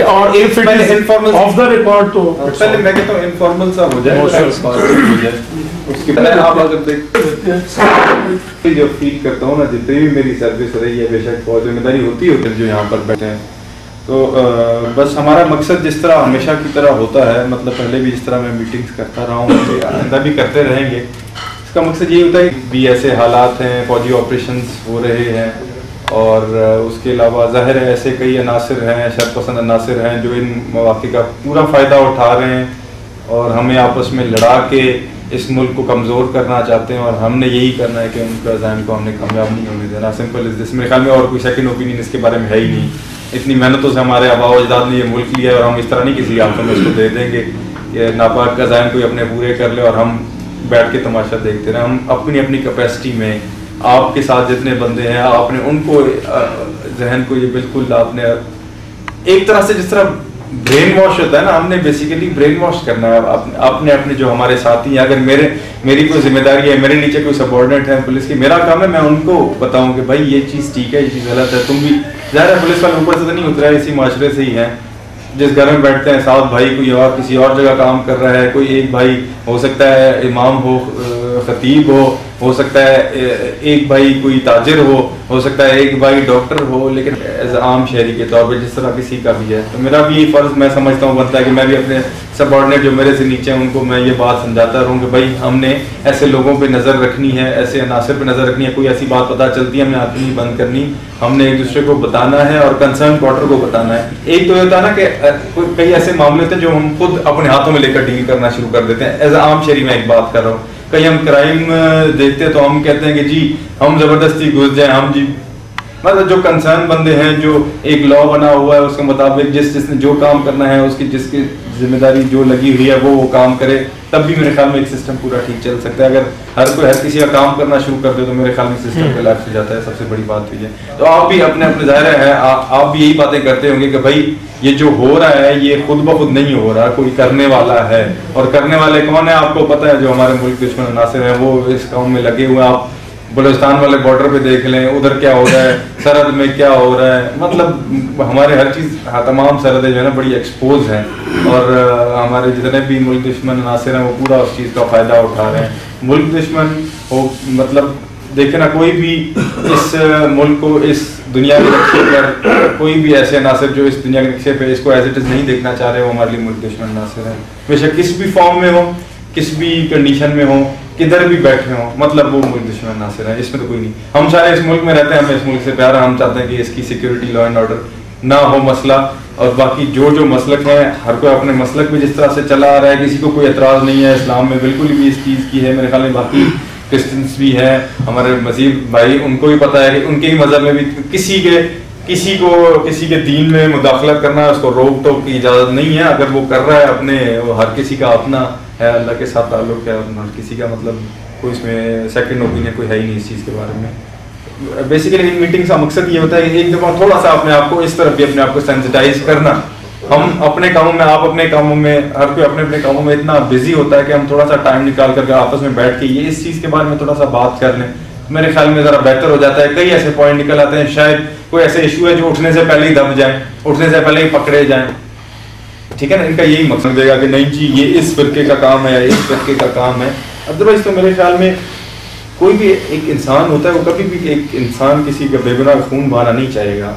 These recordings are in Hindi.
और if it is informal of the record तो पहले मैं कहता हूँ इनफॉर्मल सा हो जाए, उसके पहले आप अगर देखते जो फील करता हूँ ना, जितनी भी मेरी सर्विस रही है, बेशक बहुत जिम्मेदारी होती है जो यहाँ पर बैठे हैं, तो बस हमारा मकसद जिस तरह हमेशा की तरह होता है, मतलब पहले भी जिस तरह मैं मीटिंग्स करता रहा हूँ, आइंदा भी करते रहेंगे। इसका मकसद ये होता है कि भी ऐसे हालात हैं, फौजी ऑपरेशंस हो रहे हैं, और उसके अलावा ज़ाहिर है ऐसे कई अनासर हैं, शरपसंद अनासर हैं जो इन मौक़े का पूरा फ़ायदा उठा रहे हैं और हमें आपस में लड़ा के इस मुल्क को कमज़ोर करना चाहते हैं, और हमने यही करना है कि उनका अज़ाइम को हमने कामयाब नहीं होने देना। Simple is this. मेरे ख्याल में और कोई सेकंड ओपिनियन इसके बारे में है ही नहीं। इतनी मेहनतों से हमारे आबा अजदाद ने ये मुल्क लिया है, और हम इस तरह नहीं किसी हाथों में इसको दे देंगे कि नापाक अज़ाइम कोई अपने पूरे कर ले और हम बैठ के तमाशा देखते रहे। हम अपनी अपनी कैपेसिटी में, आपके साथ जितने बंदे हैं, आपने उनको जहन को ये बिल्कुल आपने एक तरह से जिस तरह ब्रेन वॉश होता है ना, हमने बेसिकली ब्रेन वॉश करना है आपने अपने जो हमारे साथी हैं। अगर मेरी कोई जिम्मेदारी है, मेरे नीचे कोई सबऑर्डिनेट है पुलिस की, मेरा काम है मैं उनको बताऊं कि भाई ये चीज़ ठीक है, ये चीज़ गलत है। तुम भी ज़ाहिर है पुलिस वाले ऊपर से तो नहीं उतरा है, इसी माशरे से ही है। जिस घर में बैठते हैं 7 भाई, कोई और किसी और जगह काम कर रहा है, कोई एक भाई हो सकता है इमाम हो, खतीब हो सकता है एक भाई कोई ताजिर हो सकता है एक भाई डॉक्टर हो, लेकिन एज आम शहरी के तौर पे जिस तरह किसी का भी है, तो मेरा भी ये फ़र्ज़ मैं समझता हूँ बनता है कि मैं भी अपने सबऑर्डिनेट जो मेरे से नीचे हैं उनको मैं ये बात समझाता रहूँ कि भाई हमने ऐसे लोगों पे नज़र रखनी है, ऐसे अनासर पे नज़र रखनी है। कोई ऐसी बात पता चलती है, हमें आंखें नहीं बंद करनी, हमने एक दूसरे को बताना है और कंसर्न क्वार्टर को बताना है। एक तो होता है ना कि कई ऐसे मामले होते हैं जो हम खुद अपने हाथों में लेकर डील करना शुरू कर देते हैं। एज आम शहरी में एक बात कर रहा हूँ, कहीं हम क्राइम देखते हैं तो हम कहते हैं कि जी हम ज़बरदस्ती घुस जाएं, हम जी मतलब जो कंसर्न बंदे हैं, जो एक लॉ बना हुआ है उसके मुताबिक जिसने जो काम करना है, उसकी जिसकी जिम्मेदारी जो लगी हुई है वो काम करे, तब भी मेरे ख्याल में एक सिस्टम पूरा ठीक चल सकता है। अगर हर किसी का काम करना शुरू कर दे तो मेरे ख्याल में सिस्टम कोलैप्स हो जाता है। सबसे बड़ी बात हुई है। तो आप भी अपने अपने ज़ाहिर है आप भी यही बातें करते होंगे कि भाई ये जो हो रहा है ये खुद ब खुद नहीं हो रहा, कोई करने वाला है, और करने वाले कौन है आपको पता है। जो हमारे मुल्क दुश्मन अनासर हैं वो इस काम में लगे हुए हैं। आप बलूचिस्तान वाले बॉर्डर पे देख लें, उधर क्या हो रहा है, सरहद में क्या हो रहा है, मतलब हमारे हर चीज़ तमाम सरहदें जो है ना बड़ी एक्सपोज हैं, और हमारे जितने भी मुल्क दुश्मन अनासर हैं वो पूरा उस चीज़ का फ़ायदा उठा रहे हैं। मुल्क दुश्मन हो मतलब देखे ना, कोई भी इस मुल्क को इस दुनिया के नक्शे पर, कोई भी ऐसे अनासर जो इस दुनिया के नक्शे पे इसको एज इट इज़ नहीं देखना चाह रहे, वो हमारे लिए मुल्क दुश्मन अनासर हैं। बेशक किस भी फॉर्म में हो, किस भी कंडीशन में हो, किधर भी बैठे हो, मतलब वो मुल्क दुश्मन अनासर हैं, इसमें तो कोई नहीं। हम सारे इस मुल्क में रहते हैं, हमें इस मुल्क से प्यार है, हम चाहते हैं कि इसकी सिक्योरिटी, लॉ एंड ऑर्डर ना हो मसला। और बाकी जो मसलक है, हर कोई अपने मसलक में जिस तरह से चला आ रहा है, किसी को कोई एतराज़ नहीं है। इस्लाम में बिल्कुल भी इस चीज़ की है, मेरे ख्याल में बाकी क्रिश्चियंस भी हैं, हमारे मसीह भाई उनको भी पता है कि उनके ही मज़हब में भी किसी के दीन में मुदाखलत करना, उसको रोक टोक की इजाज़त नहीं है। अगर वो कर रहा है अपने, वो हर किसी का अपना है, अल्लाह के साथ ताल्लुक़ है, हर किसी का मतलब कोई इसमें सेकंड ओपिनियन कोई है ही नहीं इस चीज़ के बारे में। बेसिकली इन मीटिंग्स का मकसद ये होता है कि एक दफ़ा थोड़ा सा अपने आप को इस तरफ भी अपने आप को सेंसिटाइज करना। हम अपने कामों में, आप अपने कामों में, हर कोई अपने अपने कामों में इतना बिजी होता है कि हम थोड़ा सा टाइम निकाल करके आपस में बैठ के ये इस चीज़ के बारे में थोड़ा सा बात कर लें, मेरे ख्याल में ज़रा बेहतर हो जाता है। कई ऐसे पॉइंट निकल आते हैं, शायद कोई ऐसे इशू है जो उठने से पहले ही दब जाए, उठने से पहले ही पकड़े जाएं, ठीक है ना। इनका यही मकसद देगा कि नहीं जी ये इस फिरके का काम है या इस फिरके का काम है। अदरवाइज तो मेरे ख्याल में कोई भी एक इंसान होता है, वो कभी भी एक इंसान किसी का बेगुनाह खून बहाना नहीं चाहेगा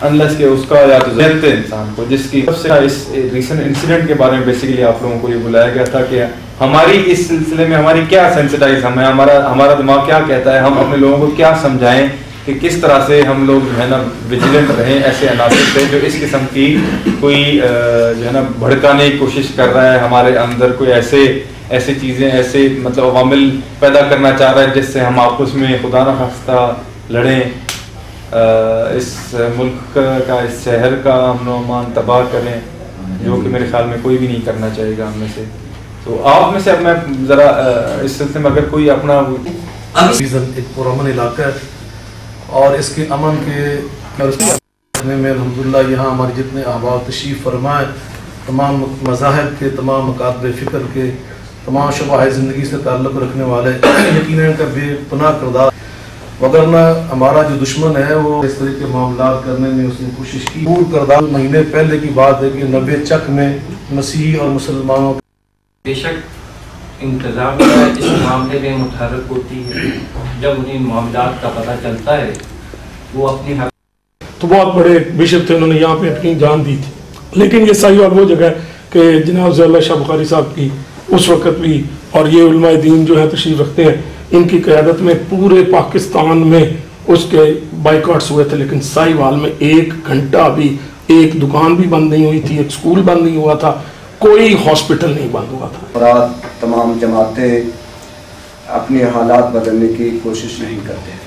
अनलेस के उसका या तो जानते इंसान को, जिसकी सबसे इस रिसेंट इंसिडेंट के बारे में बेसिकली आप लोगों को ये बुलाया गया था कि हमारी इस सिलसिले में हमारी क्या सेंसिटाइज हमें हमारा दिमाग क्या कहता है, हम अपने लोगों को क्या समझाएं कि किस तरह से हम लोग जो है ना विजिलेंट रहें ऐसे अनासर से जो इस किस्म की कोई जो है ना भड़काने की कोशिश कर रहा है हमारे अंदर, कोई ऐसे चीज़ें, ऐसे मतलब अवामिल पैदा करना चाह रहा है जिससे हम आपस में खुदा न खास्ता लड़ें, इस मुल्क का, इस शहर का अमन व अमान तबाह करें, जो कि मेरे ख्याल में कोई भी नहीं करना चाहेगा हम में से। तो आप में से अब मैं ज़रा इस सिलसिले में अगर कोई अपना एक पुरअमन इलाका है और इसके अमन के में अल्हम्दुलिल्लाह यहाँ हमारे जितने अहबाब तशरीफ़ फरमाए, तमाम मज़ाहिब के, तमाम मकातब फ़िक्र के, तमाम शबाह ज़िंदगी से ताल्लुक़ रखने वाले, यकीनन का बेपनाह किरदार वगरना हमारा जो दुश्मन है वो इस तरह के मामला करने में उसने कोशिश की। पूर्व करदार महीने पहले की बात है कि 90 चक में मसीही और मुसलमानों बेशक इंतज़ामिया इस मामले में मुतहर्रिक होती है। जब उन्हें मामलात का पता चलता है वो अपनी तो बहुत बड़े बिशप थे, उन्होंने यहाँ पे अपनी जान दी थी। लेकिन ये साहिवाल वो जगह है कि जनाब ज़िया शाह बुखारी साहब की उस वक़्त भी और ये उलमाए दीन जो है तशरीफ़ रखते हैं, इनकी क़यादत में पूरे पाकिस्तान में उसके बाइकआउट्स हुए थे। लेकिन साहिवाल में 1 घंटा भी एक दुकान भी बंद नहीं हुई थी, एक स्कूल बंद नहीं हुआ था, कोई हॉस्पिटल नहीं बंद हुआ था। और तमाम जमातें अपने हालात बदलने की कोशिश नहीं करते।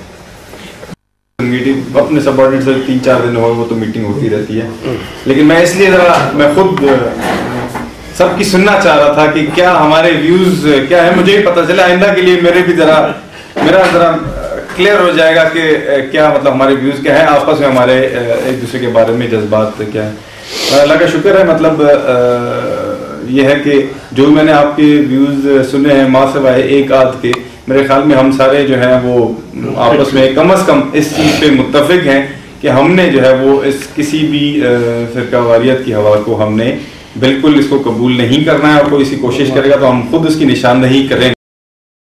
मीटिंग अपने सबऑर्डिनेट से 3-4 दिन हो वो तो मीटिंग होती रहती है। लेकिन मैं इसलिए मैं खुद सबकी सुनना चाह रहा था कि क्या हमारे व्यूज क्या है, मुझे भी पता चला आइंदा के लिए मेरा जरा क्लियर हो जाएगा कि क्या मतलब हमारे व्यूज क्या है, आपस में हमारे एक दूसरे के बारे में जज्बात क्या है। अल्लाह का शुक्र है, मतलब ये है कि जो मैंने आपके व्यूज सुने हैं माँ सिवाय एक आध के, मेरे ख्याल में हम सारे जो हैं वो आपस में कम से कम इस चीज़ पे मुत्तफिक हैं कि हमने जो है वो इस किसी भी फ़िरकावारियत की हवा को हमने बिल्कुल इसको कबूल नहीं करना है, और कोई इसी कोशिश करेगा तो हम खुद उसकी निशानदही करेंगे।